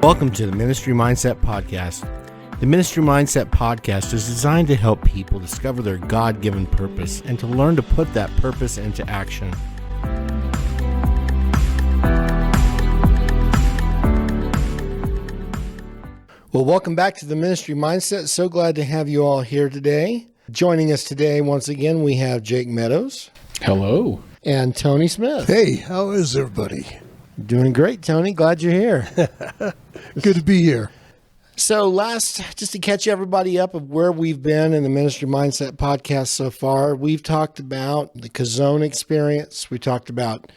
Welcome to the Ministry Mindset Podcast. The Ministry Mindset Podcast is designed to help people discover their God-given purpose and to learn to put that purpose into action. Well, welcome back to the Ministry Mindset. So glad to have you all here today. Joining us today, once again, we have Jake Meadows. Hello. And Tony Smith. Hey, how is everybody? Doing great, Tony. Glad you're here. Good to be here. So just to catch everybody up of where we've been in the Ministry Mindset Podcast so far, we've talked about the Kazone experience. We talked about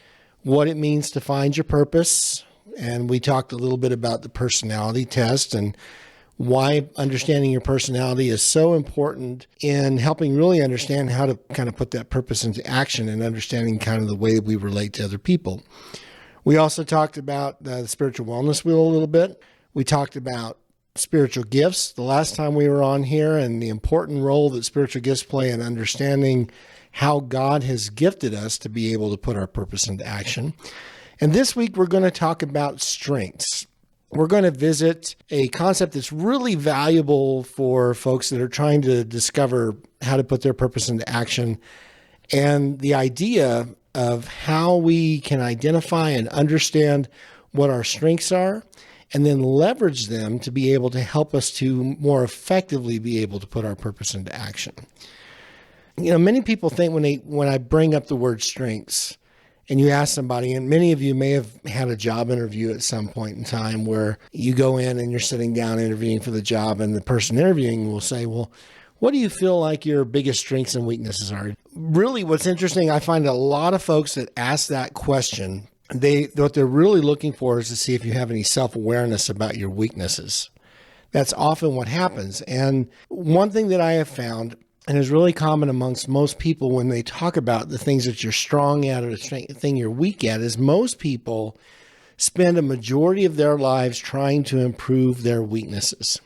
what it means to find your purpose. And we talked a little bit about the personality test and why understanding your personality is so important in helping really understand how to kind of put that purpose into action and understanding kind of the way we relate to other people. We also talked about the spiritual wellness wheel a little bit. We talked about spiritual gifts the last time we were on here and the important role that spiritual gifts play in understanding how God has gifted us to be able to put our purpose into action. And this week, we're going to talk about strengths. We're going to visit a concept that's really valuable for folks that are trying to discover how to put their purpose into action, and the idea of how we can identify and understand what our strengths are and then leverage them to be able to help us to more effectively be able to put our purpose into action. You know, many people think when I bring up the word strengths and you ask somebody, and many of you may have had a job interview at some point in time where you go in and you're sitting down interviewing for the job and the person interviewing will say, well, what do you feel like your biggest strengths and weaknesses are? Really, what's interesting, I find a lot of folks that ask that question, what they're really looking for is to see if you have any self-awareness about your weaknesses. That's often what happens. And one thing that I have found, and is really common amongst most people when they talk about the things that you're strong at or the thing you're weak at, is most people spend a majority of their lives trying to improve their weaknesses.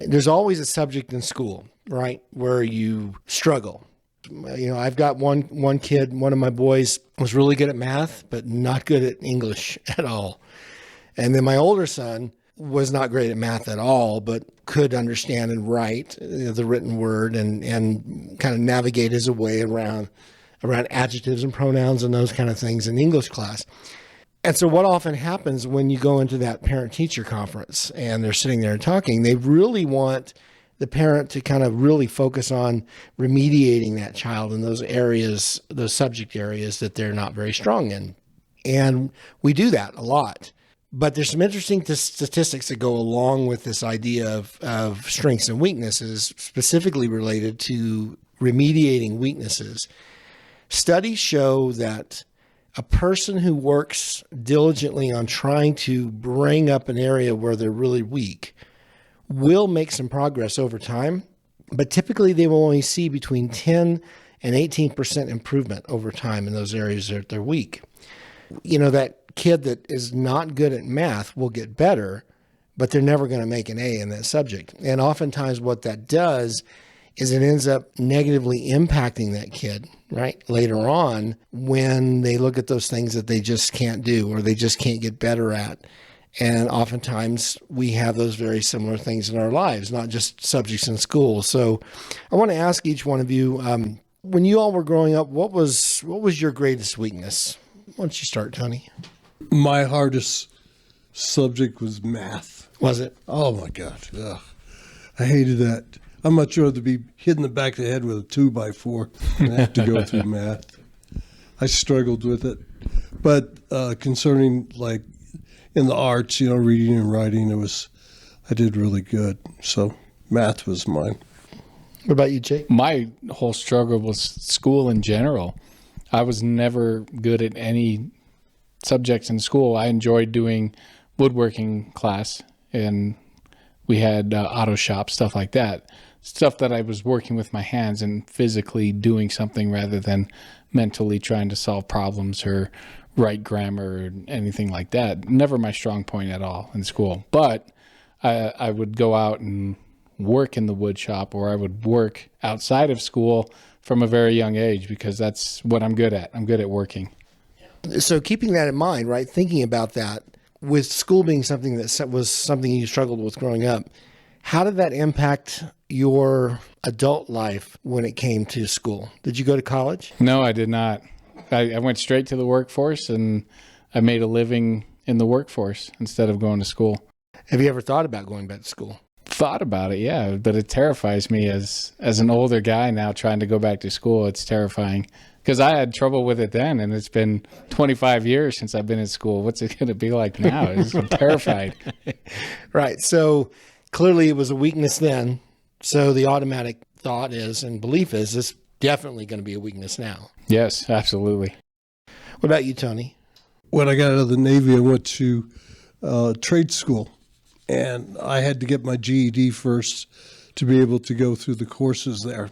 There's always a subject in school, right, where you struggle. You know, I've got one kid, one of my boys was really good at math, but not good at English at all. And then my older son was not great at math at all, but could understand and write the written word and kind of navigate his way around adjectives and pronouns and those kind of things in English class. And so what often happens when you go into that parent-teacher conference and they're sitting there and talking, they really want the parent to kind of really focus on remediating that child in those areas, those subject areas that they're not very strong in. And we do that a lot. But there's some interesting statistics that go along with this idea of strengths and weaknesses, specifically related to remediating weaknesses. Studies show that a person who works diligently on trying to bring up an area where they're really weak will make some progress over time, but typically they will only see between 10 and 18% improvement over time in those areas that they're weak. You know, that kid that is not good at math will get better, but they're never going to make an A in that subject. And oftentimes what that does is it ends up negatively impacting that kid, right, later on when they look at those things that they just can't do or they just can't get better at. And oftentimes we have those very similar things in our lives, not just subjects in school. So I want to ask each one of you, when you all were growing up, what was your greatest weakness? Why don't you start, Tony? My hardest subject was math. Was it? Oh, my God. Ugh. I hated that. I'd much rather be hit in the back of the head with a 2x4 than have to go through math. I struggled with it. But concerning, like, in the arts, you know, reading and writing, I did really good. So math was mine. What about you, Jake? My whole struggle was school in general. I was never good at any subjects in school. I enjoyed doing woodworking class, and we had auto shop, stuff like that. Stuff that I was working with my hands and physically doing something rather than mentally trying to solve problems or write grammar or anything like that. Never my strong point at all in school. But I would go out and work in the wood shop, or I would work outside of school from a very young age because that's what I'm good at. I'm good at working. So keeping that in mind, right, thinking about that, with school being something that was something you struggled with growing up, how did that impact your adult life when it came to school? Did you go to college? No, I did not. I went straight to the workforce, and I made a living in the workforce instead of going to school. Have you ever thought about going back to school? Thought about it, yeah, but it terrifies me as an older guy now trying to go back to school. It's terrifying because I had trouble with it then, and it's been 25 years since I've been in school. What's it going to be like now? I'm terrified. Right. So clearly it was a weakness then. So the automatic thought is and belief is it's definitely going to be a weakness now. Yes, absolutely. What about you, Tony? When I got out of the Navy, I went to trade school, and I had to get my GED first to be able to go through the courses there.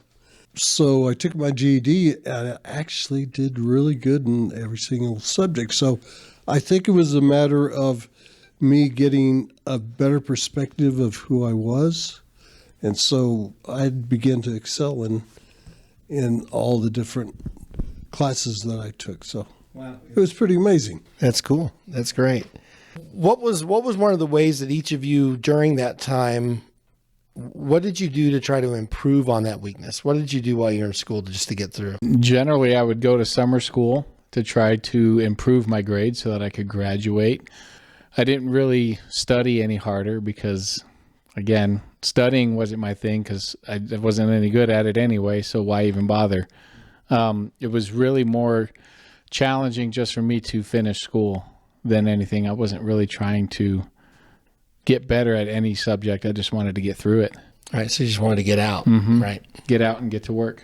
So I took my GED, and I actually did really good in every single subject. So I think it was a matter of me getting a better perspective of who I was. And so I began to excel in all the different classes that I took. So wow, it was pretty amazing. That's cool. That's great. What was one of the ways that each of you during that time, what did you do to try to improve on that weakness? What did you do while you were in school just to get through? Generally, I would go to summer school to try to improve my grades so that I could graduate. I didn't really study any harder because, again, studying wasn't my thing because I wasn't any good at it anyway, so why even bother? It was really more challenging just for me to finish school than anything. I wasn't really trying to get better at any subject. I just wanted to get through it. All right, so you just wanted to get out, right? Get out and get to work.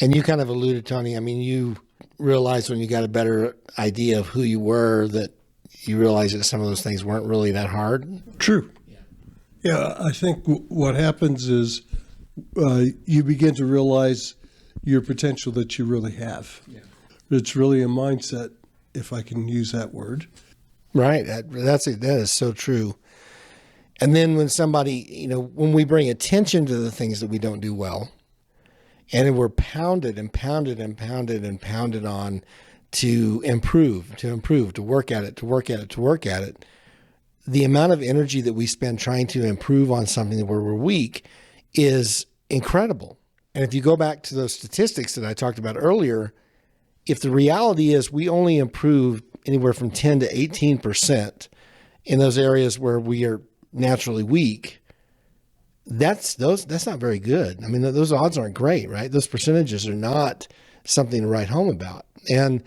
And you kind of alluded, Tony, I mean, you realized when you got a better idea of who you were that you realized that some of those things weren't really that hard. True. Yeah, I think what happens is you begin to realize your potential that you really have. Yeah. It's really a mindset, if I can use that word. Right. That is so true. And then when somebody, when we bring attention to the things that we don't do well, and we're pounded and pounded and pounded and pounded on to improve, to work at it, the amount of energy that we spend trying to improve on something where we're weak is incredible. And if you go back to those statistics that I talked about earlier, if the reality is we only improve anywhere from 10 to 18% in those areas where we are naturally weak, that's not very good. I mean, those odds aren't great, right? Those percentages are not something to write home about. And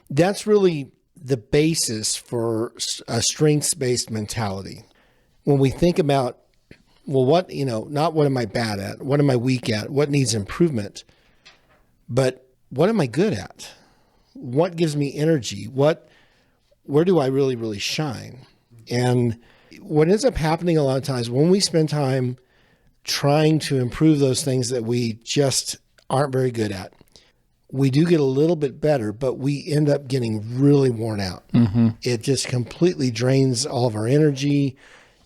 that's really the basis for a strengths-based mentality. When we think about, well, not what am I bad at? What am I weak at? What needs improvement? But what am I good at? What gives me energy? Where do I really, really shine? And what ends up happening a lot of times when we spend time trying to improve those things that we just aren't very good at, we do get a little bit better, but we end up getting really worn out. Mm-hmm. It just completely drains all of our energy.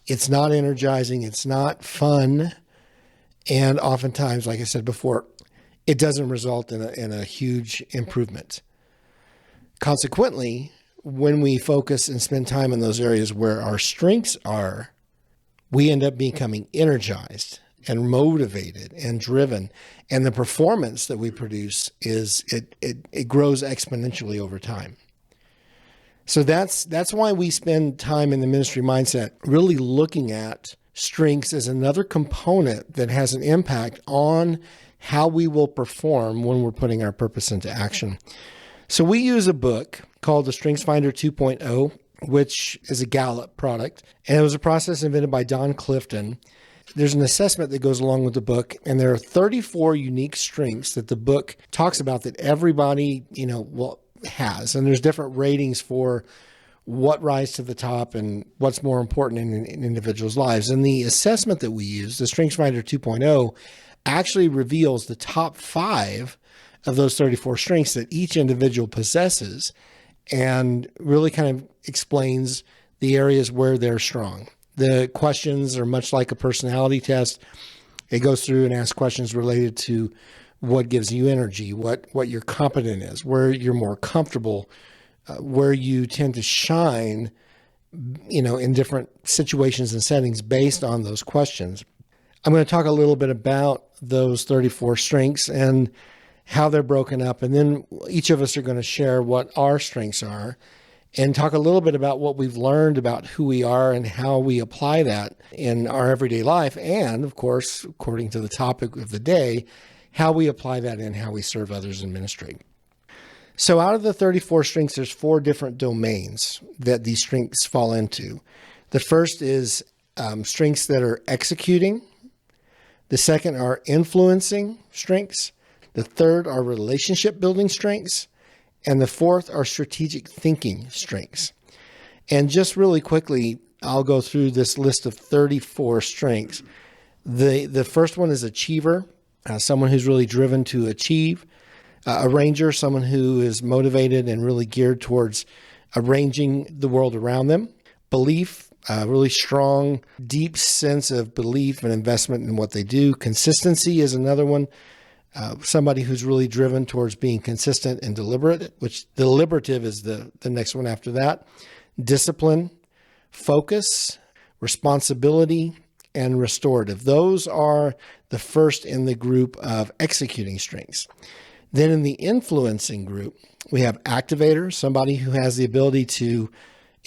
It's not energizing. It's not fun. And oftentimes, like I said before, it doesn't result in a huge improvement. Consequently, when we focus and spend time in those areas where our strengths are, we end up becoming energized and motivated and driven. And the performance that we produce it grows exponentially over time. So that's why we spend time in the ministry mindset really looking at strengths as another component that has an impact on how we will perform when we're putting our purpose into action. So we use a book called the Strengths Finder 2.0, which is a Gallup product. And it was a process invented by Don Clifton. There's an assessment that goes along with the book, and there are 34 unique strengths that the book talks about that everybody, has. And there's different ratings for what rise to the top and what's more important in individuals' lives. And the assessment that we use, the Strengths Finder 2.0, actually reveals the top 5 of those 34 strengths that each individual possesses and really kind of explains the areas where they're strong. The questions are much like a personality test. It goes through and asks questions related to what gives you energy, what you're competent is, where you're more comfortable, where you tend to shine in different situations and settings based on those questions. I'm going to talk a little bit about those 34 strengths and how they're broken up. And then each of us are going to share what our strengths are and talk a little bit about what we've learned about who we are and how we apply that in our everyday life. And of course, according to the topic of the day, how we apply that in how we serve others in ministry. So out of the 34 strengths, there's 4 different domains that these strengths fall into. The first is strengths that are executing. The second are influencing strengths. The third are relationship building strengths. And the fourth are strategic thinking strengths. And just really quickly, I'll go through this list of 34 strengths. The first one is achiever, someone who's really driven to achieve. Arranger, someone who is motivated and really geared towards arranging the world around them. Belief, a really strong, deep sense of belief and investment in what they do. Consistency is another one. Somebody who's really driven towards being consistent and deliberate, which deliberative is the next one after that. Discipline, focus, responsibility, and restorative. Those are the first in the group of executing strengths. Then in the influencing group, we have activator, somebody who has the ability to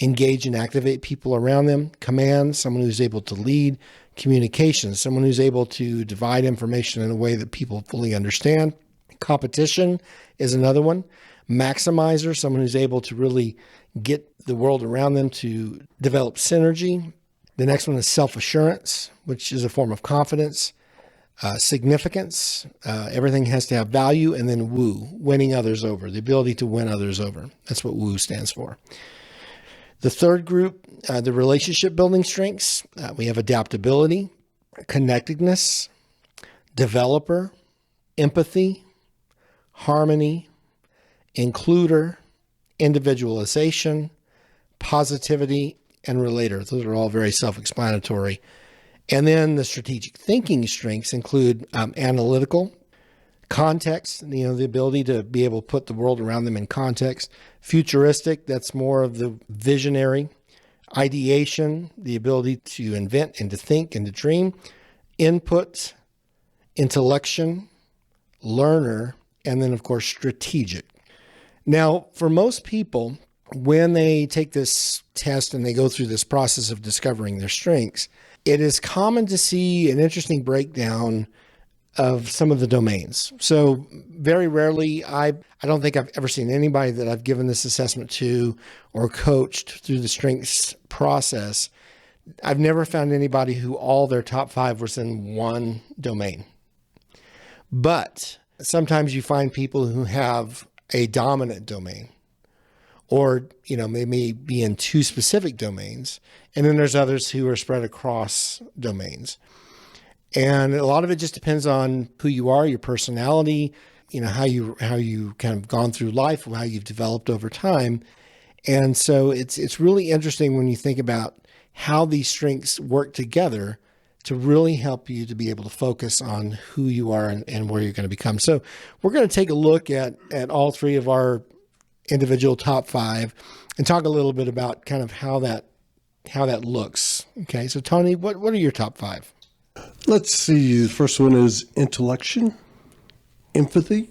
engage and activate people around them. Command, someone who's able to lead. Communication, someone who's able to divide information in a way that people fully understand. Competition is another one. Maximizer, someone who's able to really get the world around them to develop synergy. The next one is self-assurance, which is a form of confidence. Significance, everything has to have value. And then woo, winning others over, the ability to win others over. That's what woo stands for. The third group, the relationship building strengths, we have adaptability, connectedness, developer, empathy, harmony, includer, individualization, positivity, and relator. Those are all very self-explanatory. And then the strategic thinking strengths include analytical, context, the ability to be able to put the world around them in context. Futuristic, that's more of the visionary. Ideation, the ability to invent and to think and to dream. Input, intellection, learner, and then, of course, strategic. Now, for most people, when they take this test and they go through this process of discovering their strengths, it is common to see an interesting breakdown of some of the domains. So very rarely, I don't think I've ever seen anybody that I've given this assessment to or coached through the strengths process. I've never found anybody who all their top 5 was in one domain. But sometimes you find people who have a dominant domain, or, maybe be in 2 specific domains. And then there's others who are spread across domains. And a lot of it just depends on who you are, your personality, how you kind of gone through life, how you've developed over time. And so it's really interesting when you think about how these strengths work together to really help you to be able to focus on who you are and where you're going to become. So we're going to take a look at all 3 of our individual top 5 and talk a little bit about kind of how that looks. Okay. So Tony, what are your top 5? Let's see. The first one is intellection, empathy,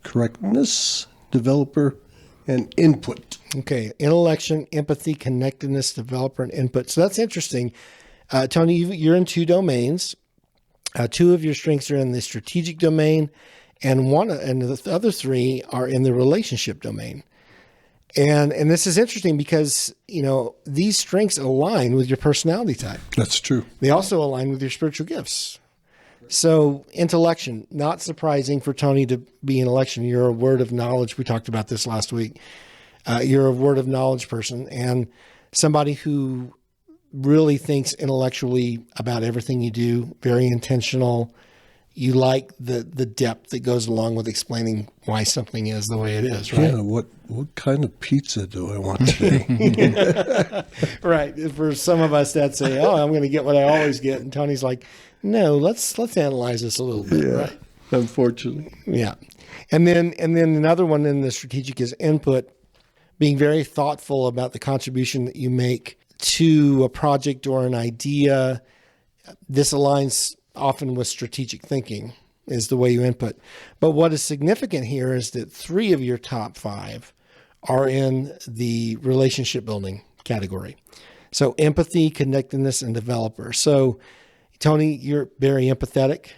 correctness, developer, and input. Okay. Intellection, empathy, connectedness, developer, and input. So that's interesting. Tony, you're in 2 domains. 2 of your strengths are in the strategic domain, and the other 3 are in the relationship domain. And this is interesting because, these strengths align with your personality type. That's true. They also align with your spiritual gifts. So intellection, not surprising for Tony to be intellection. You're a word of knowledge. We talked about this last week. You're a word of knowledge person and somebody who really thinks intellectually about everything you do, very intentional. You like the depth that goes along with explaining why something is the way it is, right? Yeah, what kind of pizza do I want today? Right. For some of us that say, I'm going to get what I always get. And Tony's like, no, let's analyze this a little bit, right? Unfortunately. Yeah. And then another one in the strategic is input. being very thoughtful about the contribution that you make to a project or an idea. This aligns often with strategic thinking, is the way you input. But what is significant here is that 3 of your top 5 are in the relationship building category. So empathy, connectedness, and developer. So Tony, you're very empathetic,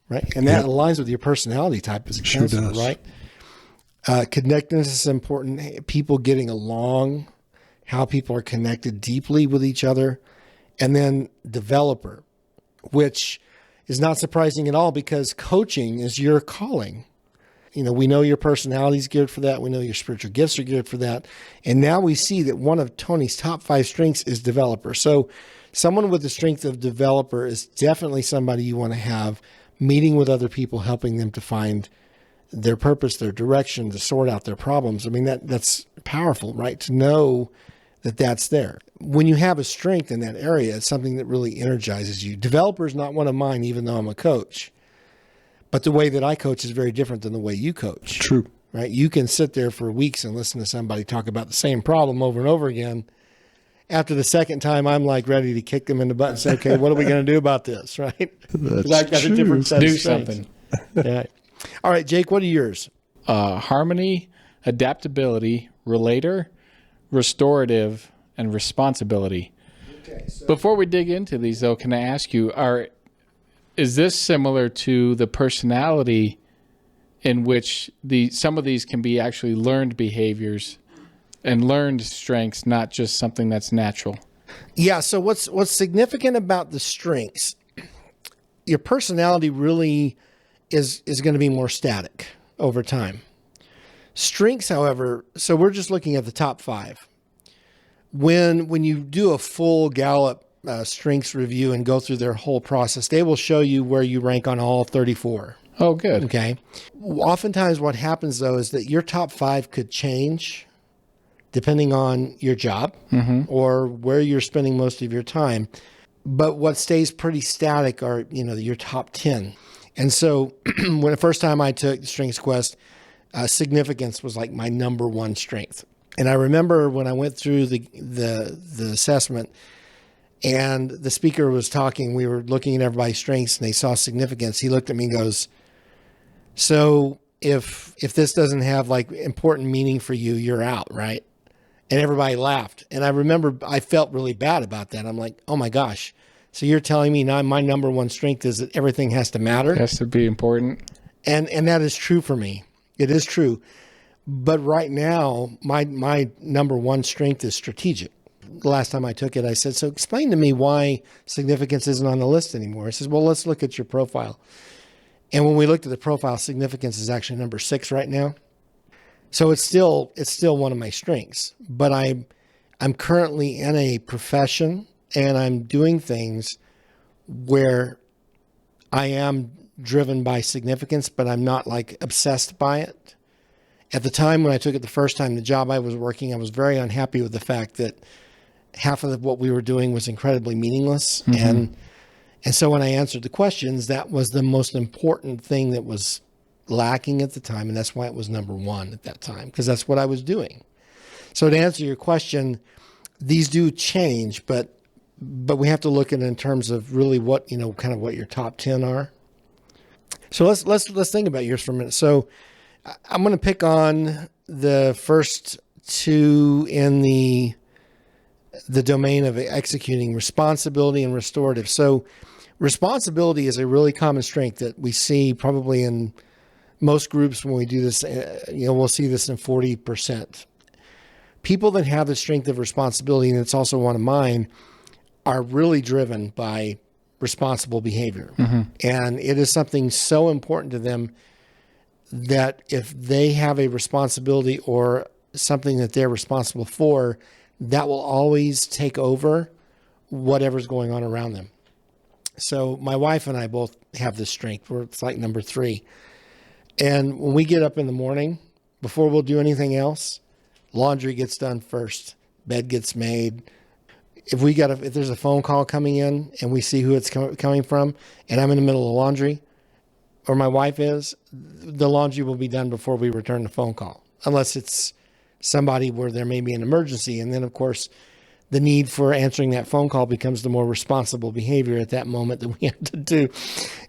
right? And that aligns with your personality type as a counselor, right? Connectedness is important. People getting along, how people are connected deeply with each other. And then developer, which is not surprising at all because coaching is your calling. You know, we know your personality is geared for that. We know your spiritual gifts are geared for that. And now we see that one of Tony's top 5 strengths is developer. So someone with the strength of developer is definitely somebody you want to have meeting with other people, helping them to find their purpose, their direction, to sort out their problems. I mean, that's powerful, right? To know that that's there. When you have a strength in that area, it's something that really energizes you. Developer is not one of mine, even though I'm a coach. But the way that I coach is very different than the way you coach. True. Right? You can sit there for weeks and listen to somebody talk about the same problem over and over again. After the second time, I'm like ready to kick them in the butt and say, okay, what are we going to do about this? Right? Because I've got a different set of strengths. Something. Yeah. All right, Jake, what are yours? Harmony, adaptability, relator, restorative, and responsibility. Okay, so Before we dig into these, though, can I ask you, is this similar to the personality in which some of these can be actually learned behaviors and learned strengths, not just something that's natural? yeah, so what's significant about the strengths, your personality really is going to be more static over time. Strengths, however, so we're just looking at the top 5. When you do a full Gallup strengths review and go through their whole process, they will show you where you rank on all 34. Oh, good. Okay. Oftentimes what happens though is that your top 5 could change depending on your job or where you're spending most of your time. But what stays pretty static are, your top 10. And so when the first time I took the Strengths Quest, significance was like my number 1 strength. And I remember when I went through the assessment and the speaker was talking, we were looking at everybody's strengths and they saw significance. He looked at me and goes, so if this doesn't have like important meaning for you, you're out, right? And everybody laughed. And I remember I felt really bad about that. I'm like, oh my gosh. So you're telling me now my number 1 strength is that everything has to matter? It has to be important. And that is true for me. It is true. But right now, my number 1 strength is strategic. The last time I took it, I said, so explain to me why significance isn't on the list anymore. He says, well, let's look at your profile. And when we looked at the profile, significance is actually number 6 right now. So it's still one of my strengths. But I'm currently in a profession and I'm doing things where I am driven by significance, but I'm not like obsessed by it. At the time when I took it the first time, the job I was working, I was very unhappy with the fact that half of what we were doing was incredibly meaningless. And so when I answered the questions, that was the most important thing that was lacking at the time. And that's why it was number 1 at that time, because that's what I was doing. So to answer your question, these do change, but we have to look at it in terms of really what, kind of what your top 10 are. So let's think about yours for a minute. So I'm going to pick on the first 2 in the domain of executing: responsibility and restorative. So responsibility is a really common strength that we see probably in most groups when we do this. We'll see this in 40%. People that have the strength of responsibility, and it's also one of mine, are really driven by responsible behavior. And it is something so important to them that if they have a responsibility or something that they're responsible for, that will always take over whatever's going on around them. So my wife and I both have this strength. It's like number 3. And when we get up in the morning, before we'll do anything else, laundry gets done first, bed gets made. If there's a phone call coming in and we see who it's coming from, and I'm in the middle of laundry, or my wife is, the laundry will be done before we return the phone call, unless it's somebody where there may be an emergency. And then, of course, the need for answering that phone call becomes the more responsible behavior at that moment that we have to do.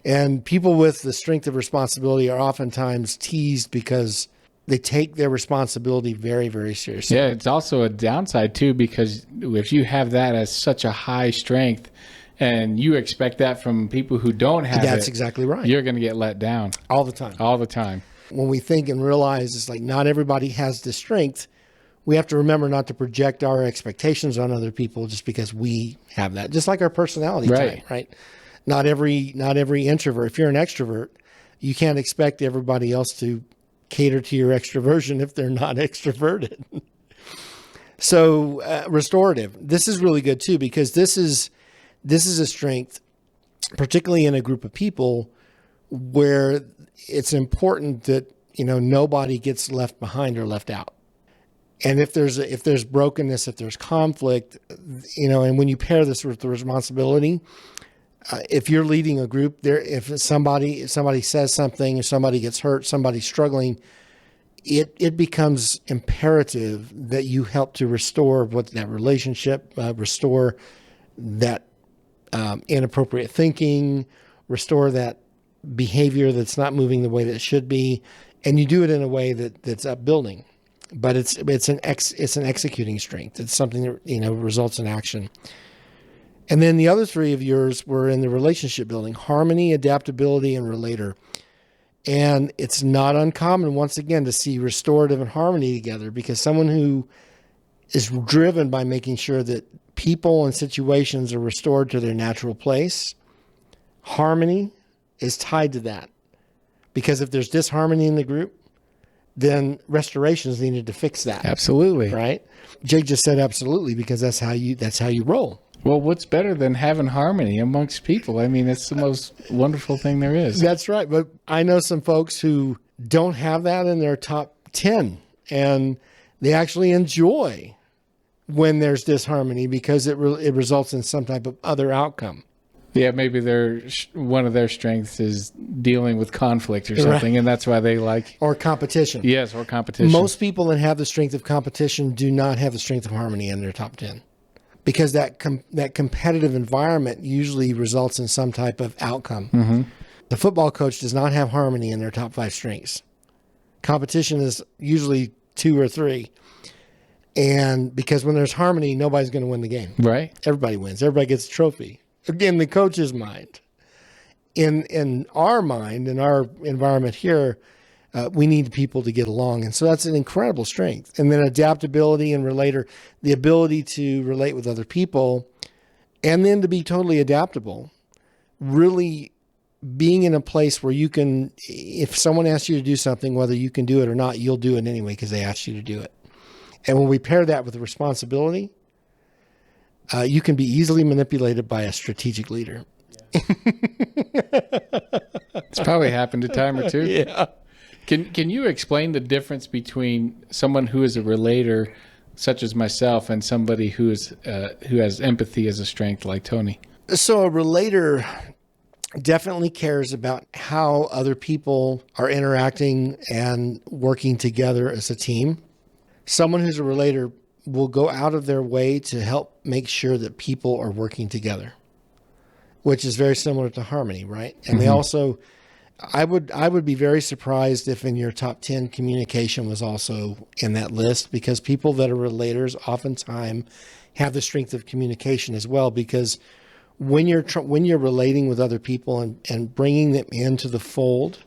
And people with the strength of responsibility are oftentimes teased because they take their responsibility very, very seriously. Yeah, it's also a downside too, because if you have that as such a high strength and you expect that from people who don't have That's it, exactly right. you're going to get let down All the time. all the time. When we think and realize it's like not everybody has the strength, we have to remember not to project our expectations on other people just because we have that. Just like our personality type, right? Not every introvert. If you're an extrovert, you can't expect everybody else to cater to your extroversion if they're not extroverted. So restorative. This is really good too, because this is a strength, particularly in a group of people, where it's important that nobody gets left behind or left out. And if there's brokenness, if there's conflict, and when you pair this with the responsibility, if you're leading a group, if somebody says something, if somebody gets hurt, somebody's struggling, it becomes imperative that you help to restore that relationship, restore that inappropriate thinking, restore that behavior that's not moving the way that it should be, and you do it in a way that's upbuilding. But it's an executing strength. It's something that results in action. And then the other three of yours were in the relationship building: harmony, adaptability, and relator. And it's not uncommon, once again, to see restorative and harmony together, because someone who is driven by making sure that people and situations are restored to their natural place, harmony is tied to that. Because if there's disharmony in the group, then restoration is needed to fix that. Absolutely. Right? Jake just said absolutely, because that's how you roll. Well, what's better than having harmony amongst people? I mean, it's the most wonderful thing there is. That's right. But I know some folks who don't have that in their top 10, and they actually enjoy when there's disharmony because it results in some type of other outcome. Yeah, maybe one of their strengths is dealing with conflict or something, right. And that's why they like... Or competition. Yes, or competition. Most people that have the strength of competition do not have the strength of harmony in their top 10. Because that competitive environment usually results in some type of outcome. Mm-hmm. The football coach does not have harmony in their top 5 strengths. Competition is usually 2 or 3. And because when there's harmony, nobody's going to win the game. Right. Everybody wins. Everybody gets a trophy. Again, the coach's mind. In our mind, in our environment here, we need people to get along. And so that's an incredible strength. And then adaptability and relator, the ability to relate with other people, and then to be totally adaptable. Really being in a place where you can, if someone asks you to do something, whether you can do it or not, you'll do it anyway because they asked you to do it. And when we pair that with the responsibility, you can be easily manipulated by a strategic leader. It's probably happened a time or two. Yeah. Can you explain the difference between someone who is a relator, such as myself, and somebody who has empathy as a strength, like Tony? So a relator definitely cares about how other people are interacting and working together as a team. Someone who's a relator will go out of their way to help make sure that people are working together, which is very similar to harmony, right? And they also... I would be very surprised if in your top 10 communication was also in that list, because people that are relators oftentimes have the strength of communication as well, because when you're relating with other people and bringing them into the fold,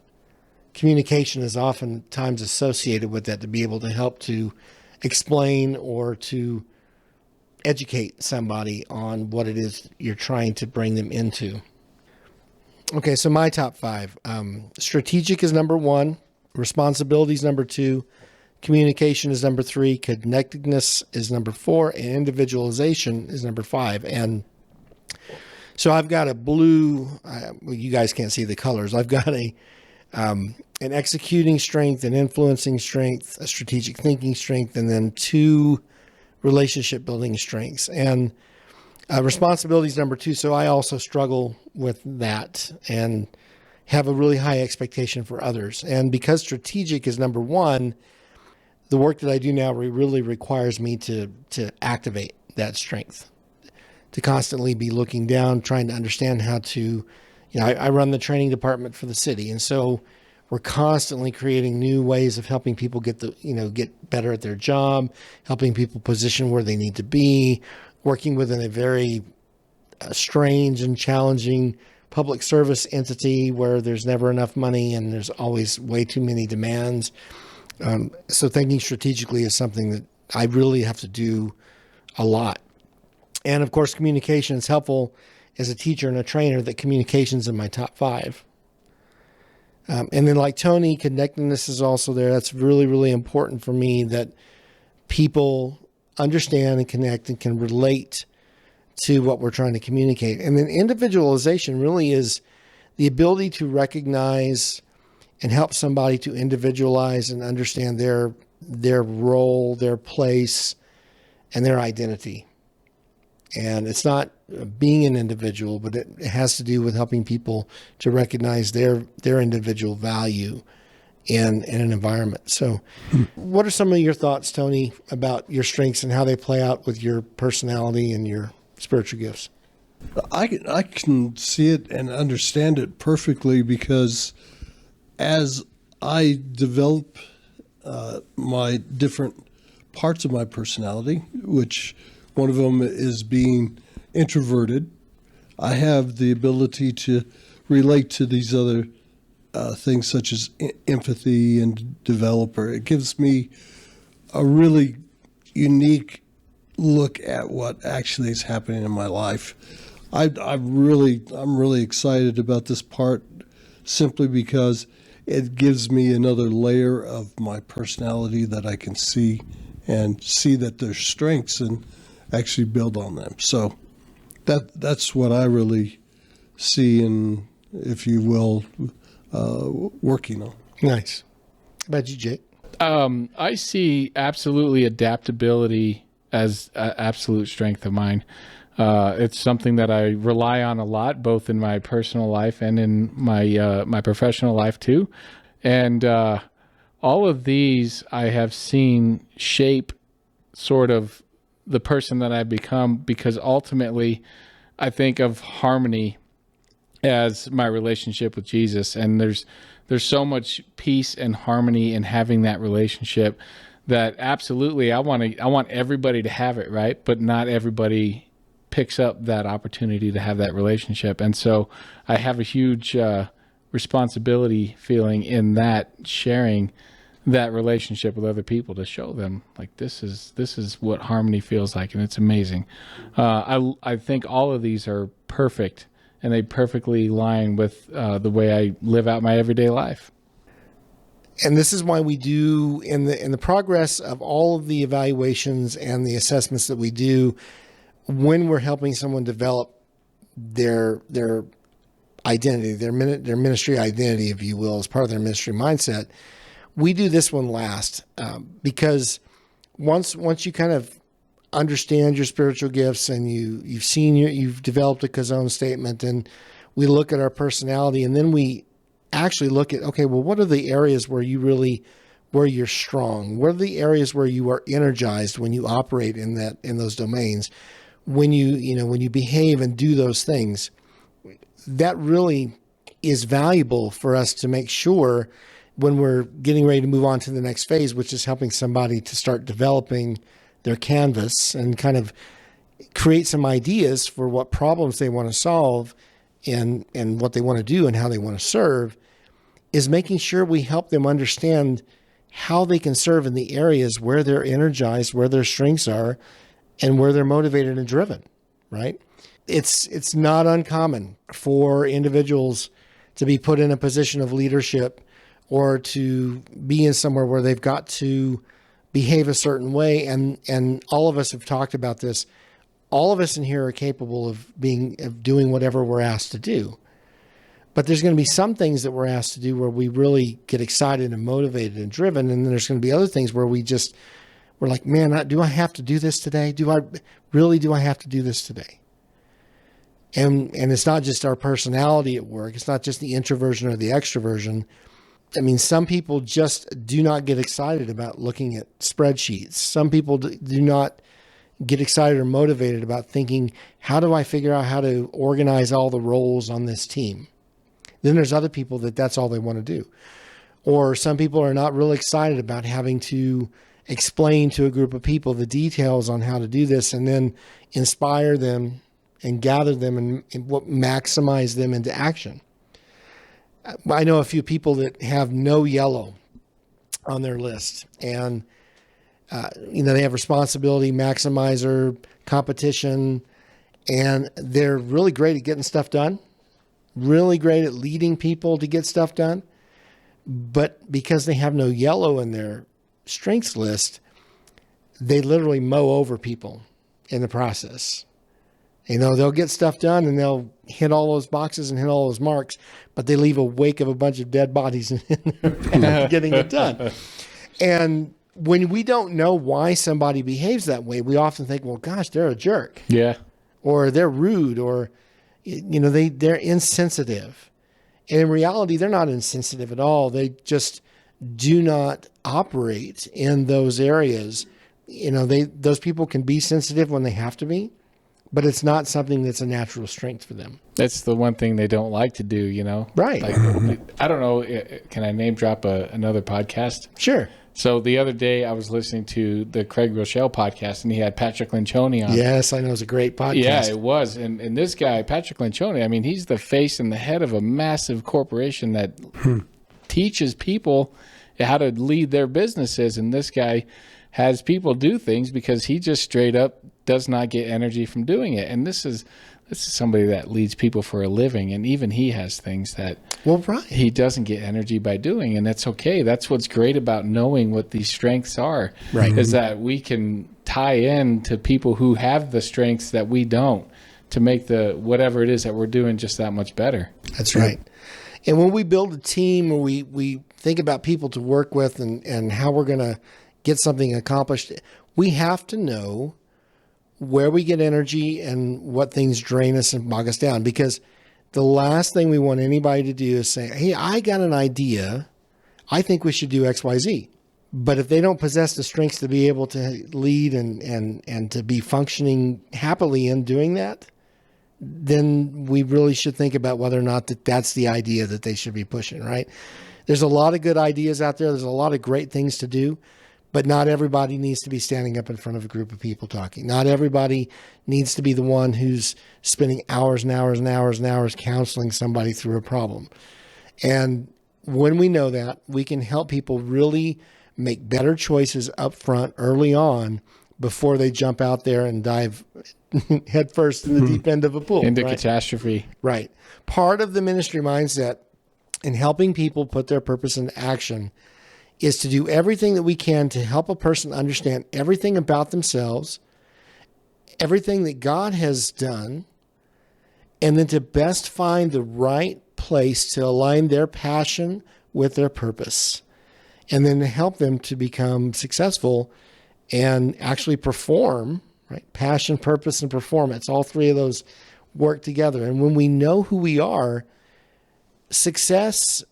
communication is oftentimes associated with that, to be able to help to explain or to educate somebody on what it is you're trying to bring them into. Okay, so my top 5. Strategic is number 1. Responsibility is number 2. Communication is number 3. Connectedness is number 4. And individualization is number 5. And so I've got a blue, well, you guys can't see the colors. I've got an executing strength, an influencing strength, a strategic thinking strength, and then 2 relationship building strengths. And responsibility is number 2, so I also struggle with that and have a really high expectation for others. And because strategic is number 1, the work that I do now really requires me to activate that strength, to constantly be looking down, trying to understand how to, I run the training department for the city. And so we're constantly creating new ways of helping people get better at their job, helping people position where they need to be, working within a very strange and challenging public service entity where there's never enough money and there's always way too many demands. So thinking strategically is something that I really have to do a lot. And of course, communication is helpful as a teacher and a trainer. That communication's in my top 5. And then like Tony, connectedness is also there. That's really, really important for me, that people understand and connect and can relate to what we're trying to communicate. And then individualization really is the ability to recognize and help somebody to individualize and understand their role, their place, and their identity. And it's not being an individual, but it has to do with helping people to recognize their individual value in an environment. So what are some of your thoughts, Tony, about your strengths and how they play out with your personality and your spiritual gifts? I can see it and understand it perfectly, because as I develop my different parts of my personality, which one of them is being introverted, I have the ability to relate to these other things such as empathy and developer. It gives me a really unique look at what actually is happening in my life. I'm really excited about this part, simply because it gives me another layer of my personality that I can see, and see that there's strengths and actually build on them. So that's what I really see, and if you will, working on. Nice. How about you, Jake? I see absolutely adaptability as an absolute strength of mine. It's something that I rely on a lot, both in my personal life and in my professional life too. And all of these I have seen shape sort of the person that I've become, because ultimately I think of harmony as my relationship with Jesus. And there's so much peace and harmony in having that relationship that absolutely I want everybody to have it, right? But not everybody picks up that opportunity to have that relationship. And so I have a huge responsibility feeling in that, sharing that relationship with other people, to show them like this is what harmony feels like, and it's amazing. I think all of these are perfect, and they perfectly line with the way I live out my everyday life. And this is why we do, in the progress of all of the evaluations and the assessments that we do, when we're helping someone develop their identity, their ministry identity, if you will, as part of their ministry mindset, we do this one last, because once you kind of understand your spiritual gifts and you've developed a Kazone statement, and we look at our personality, and then we actually look at, okay, well, what are the areas where you're strong? What are the areas where you are energized when you operate in those domains? When you behave and do those things, that really is valuable for us to make sure when we're getting ready to move on to the next phase, which is helping somebody to start developing their canvas and kind of create some ideas for what problems they want to solve and what they want to do and how they want to serve, is making sure we help them understand how they can serve in the areas where they're energized, where their strengths are, and where they're motivated and driven, right? It's not uncommon for individuals to be put in a position of leadership or to be in somewhere where they've got to behave a certain way. And all of us have talked about this. All of us in here are capable of doing whatever we're asked to do. But there's going to be some things that we're asked to do where we really get excited and motivated and driven. And then there's going to be other things where we're like, man, do I have to do this today? Do I have to do this today? And it's not just our personality at work. It's not just the introversion or the extroversion. I mean, some people just do not get excited about looking at spreadsheets. Some people do not get excited or motivated about thinking, how do I figure out how to organize all the roles on this team? Then there's other people that's all they want to do. Or some people are not really excited about having to explain to a group of people the details on how to do this and then inspire them and gather them and maximize them into action. I know a few people that have no yellow on their list, and they have responsibility, maximizer, competition, and they're really great at getting stuff done, really great at leading people to get stuff done. But because they have no yellow in their strengths list, they literally mow over people in the process. They'll get stuff done and they'll hit all those boxes and hit all those marks, but they leave a wake of a bunch of dead bodies in their path getting it done. And when we don't know why somebody behaves that way, we often think, well, gosh, they're a jerk. Yeah. Or they're rude, or, they're insensitive. And in reality, they're not insensitive at all. They just do not operate in those areas. Those people can be sensitive when they have to be, but it's not something that's a natural strength for them. That's the one thing they don't like to do, Right. Like, I don't know. Can I name drop another podcast? Sure. So the other day I was listening to the Craig Rochelle podcast, and he had Patrick Lencioni on. Yes, I know. It's a great podcast. Yeah, it was. And this guy, Patrick Lencioni, I mean, he's the face and the head of a massive corporation that teaches people how to lead their businesses. And this guy has people do things because he just straight up does not get energy from doing it. And this is somebody that leads people for a living, and even he has things that he doesn't get energy by doing, and that's okay. That's what's great about knowing what these strengths are, right? Is that we can tie in to people who have the strengths that we don't to make the whatever it is that we're doing just that much better. That's right. And when we build a team, or we think about people to work with and how we're going to get something accomplished, we have to know where we get energy and what things drain us and bog us down. Because the last thing we want anybody to do is say, hey, I got an idea. I think we should do X, Y, Z. But if they don't possess the strengths to be able to lead and to be functioning happily in doing that, then we really should think about whether or not that's the idea that they should be pushing, right? There's a lot of good ideas out there. There's a lot of great things to do. But not everybody needs to be standing up in front of a group of people talking. Not everybody needs to be the one who's spending hours and hours and hours and hours counseling somebody through a problem. And when we know that, we can help people really make better choices up front early on before they jump out there and dive headfirst in the deep end of a pool. Into right? catastrophe. Right. Part of the ministry mindset in helping people put their purpose into action is to do everything that we can to help a person understand everything about themselves, everything that God has done, and then to best find the right place to align their passion with their purpose, and then to help them to become successful and actually perform, right? Passion, purpose, and performance. All three of those work together. And when we know who we are, success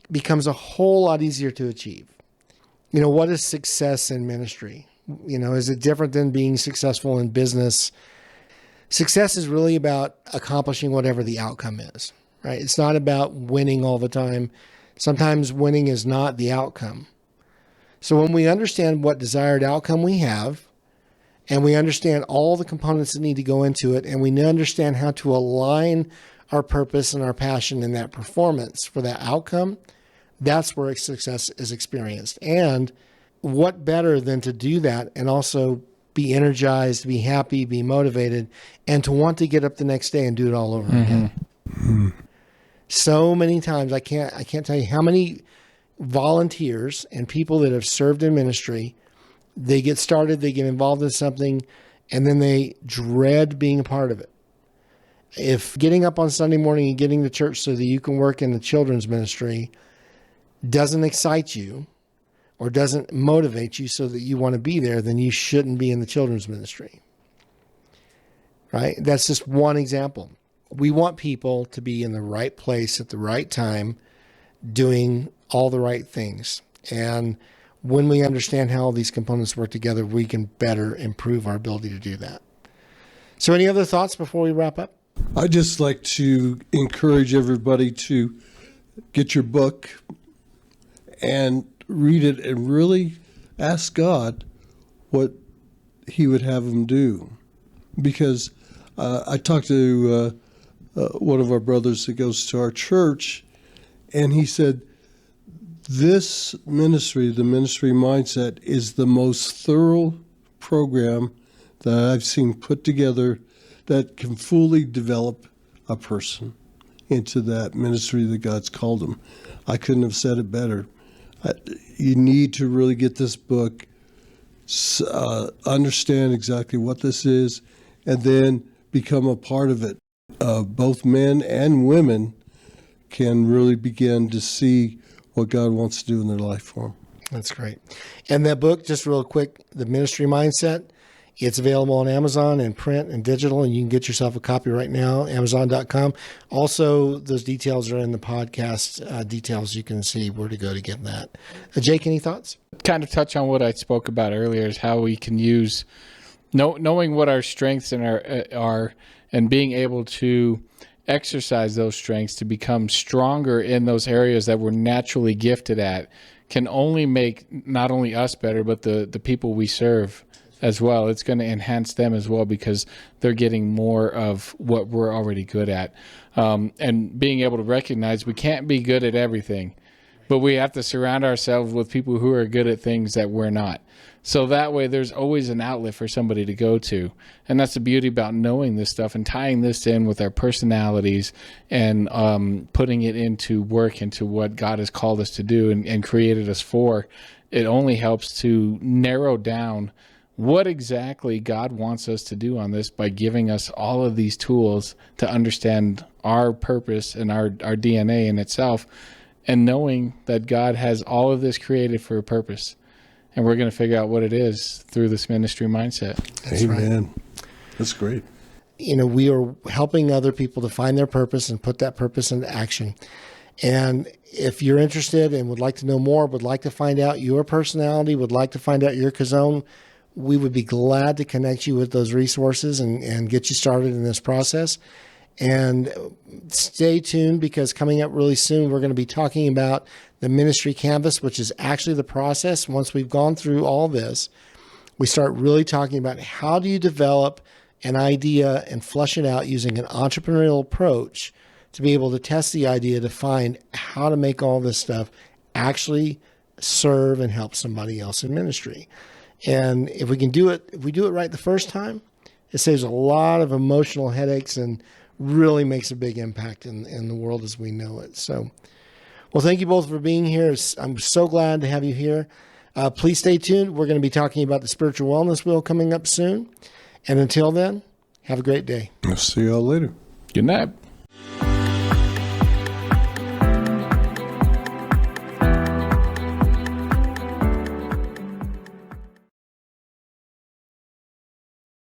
becomes a whole lot easier to achieve. What is success in ministry? Is it different than being successful in business? Success is really about accomplishing whatever the outcome is, right? It's not about winning all the time. Sometimes winning is not the outcome. So when we understand what desired outcome we have, and we understand all the components that need to go into it, and we understand how to align our purpose and our passion in that performance for that outcome, that's where success is experienced. And what better than to do that and also be energized, be happy, be motivated, and to want to get up the next day and do it all over again. So many times, I can't tell you how many volunteers and people that have served in ministry, they get started, they get involved in something, and then they dread being a part of it. If getting up on Sunday morning and getting to church so that you can work in the children's ministry doesn't excite you or doesn't motivate you so that you want to be there, then you shouldn't be in the children's ministry, right? That's just one example. We want people to be in the right place at the right time, doing all the right things. And when we understand how all these components work together, we can better improve our ability to do that. So any other thoughts before we wrap up? I'd just like to encourage everybody to get your book and read it and really ask God what he would have them do. Because I talked to one of our brothers that goes to our church, and he said, this ministry, the ministry mindset, is the most thorough program that I've seen put together that can fully develop a person into that ministry that God's called them. I couldn't have said it better. You need to really get this book, understand exactly what this is, and then become a part of it. Both men and women can really begin to see what God wants to do in their life for them. That's great. And that book, just real quick, The Ministry Mindset, it's available on Amazon and print and digital, and you can get yourself a copy right now, Amazon.com. Also, those details are in the podcast details. You can see where to go to get that. Jake, any thoughts? Kind of touch on what I spoke about earlier, is how we can use knowing what our strengths and are and being able to exercise those strengths to become stronger in those areas that we're naturally gifted at can only make not only us better, but the people we serve as well. It's going to enhance them as well because they're getting more of what we're already good at. And being able to recognize we can't be good at everything, but we have to surround ourselves with people who are good at things that we're not. So that way there's always an outlet for somebody to go to. And that's the beauty about knowing this stuff and tying this in with our personalities and putting it into work, into what God has called us to do and created us for. It only helps to narrow down what exactly God wants us to do on this by giving us all of these tools to understand our purpose and our DNA in itself, and knowing that God has all of this created for a purpose. And we're going to figure out what it is through this ministry mindset. That's Amen. Right. That's great. We are helping other people to find their purpose and put that purpose into action. And if you're interested and would like to know more, would like to find out your personality, would like to find out your Kazone, we would be glad to connect you with those resources and get you started in this process. And stay tuned, because coming up really soon, we're going to be talking about the ministry canvas, which is actually the process. Once we've gone through all this, we start really talking about how do you develop an idea and flesh it out using an entrepreneurial approach to be able to test the idea to find how to make all this stuff actually serve and help somebody else in ministry. And if we can do it, if we do it right the first time, it saves a lot of emotional headaches and really makes a big impact in the world as we know it. So, well, thank you both for being here. I'm so glad to have you here. Please stay tuned. We're going to be talking about the Spiritual Wellness Wheel coming up soon. And until then, have a great day. I'll see you all later. Good night.